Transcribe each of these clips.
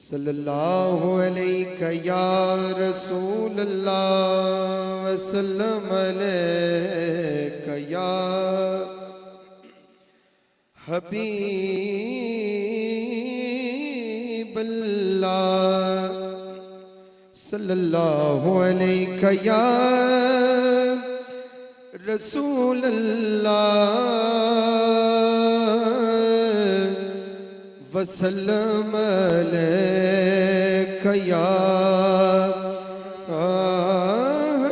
सल्लल्लाहु अलैका या रसूल अल्लाह वसल्लम अलैका या हबीब अल्लाह सल्लल्लाहु अलैका या रसूल अल्लाह वसल्लम अलैका या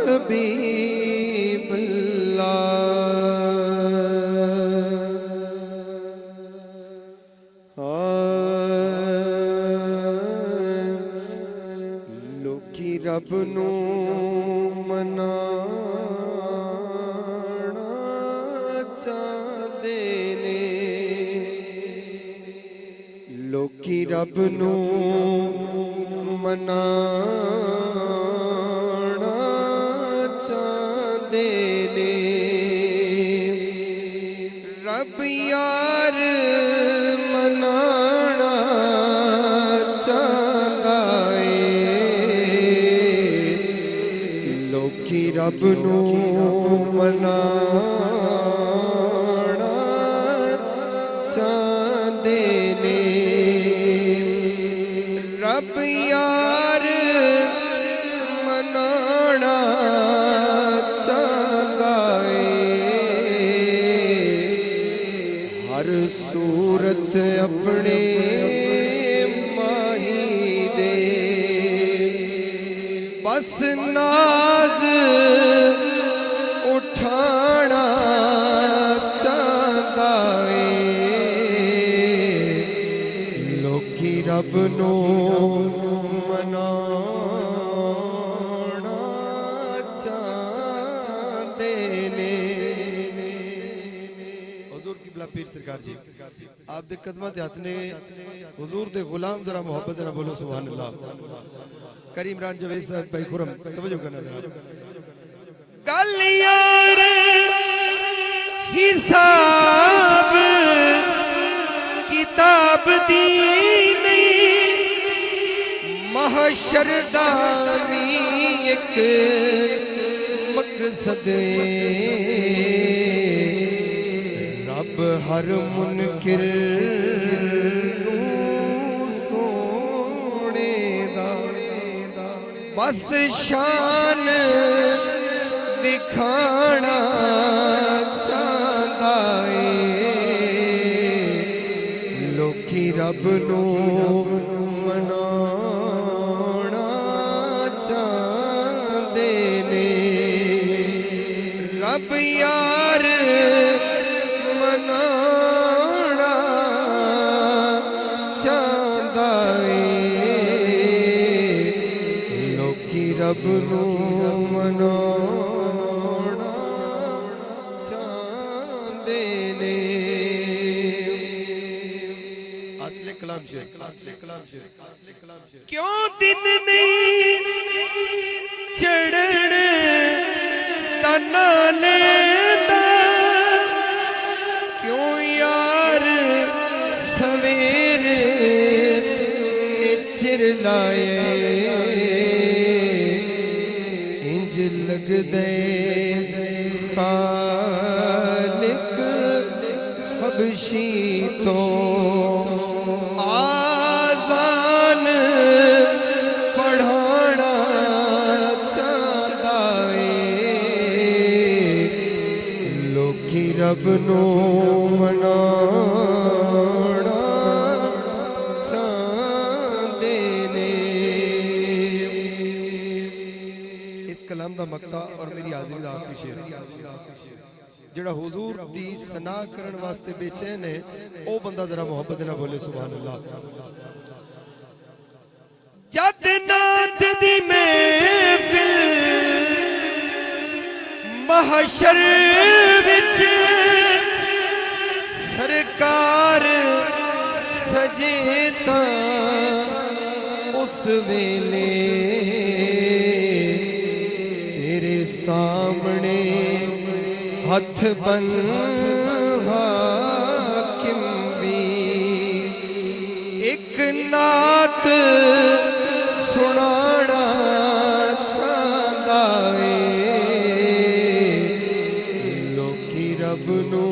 हबीब अल्लाह। लोकी रब नू मनाना चाहते ने, लोकी रब नू मनाना चाहते ने। रब यार मनाना चाहता है, लोकी रब नू मनाना चाहते ने। रब यार मनाना चाहता है, हर सूरत अपने माही दे, बस नाज उठाना चाहता है, लोकी रब नू मनाना चाहते ने। हुजूर किबला पीर सरकार जी आप दे कदमां ते हथ ने, हुजूर दे गुलाम जरा मोहब्बत ना बोलो सुभान अल्लाह। करीम इमरान जवेद साहब भाई खुरम तवज्जो करना जरा। गल यार हिसाब किताब दी नहीं, महशर दा भी एक मकसद रब हर मुनकिर नू सोने दा बस शान दिखाना चाहता है, लोकी रब नू मनाना चाहते ने। रब यार मनाना चाहता है, लोकी रब नू मनाना चाहते ने। असले कलाम शेर, असले कलाम शेर, असले कलाम शेर। क्यों दिन नहीं चढ़न तना लेता, क्यों यार सवेरे निचर लाए, इंज लगदे खालिक हबशी तो आज़ान पढ़ाना चाहता है, लोकी रब नू मनाना चाहते ने। इस कलाम दा मक्ता और मेरी हाज़री दा आखिरी शेर जेड़ा हुजूर दी सना करन वास्ते बेचैन है, ओ बंदा जरा मोहब्बत ना बोले सुभान अल्लाह। जद नात दी महफिल महशर विच सरकार सजे तां उस वेले तेरे सामने हथ बन हाकिम भी एक नात सुनाना चाहता है लोकी रब नू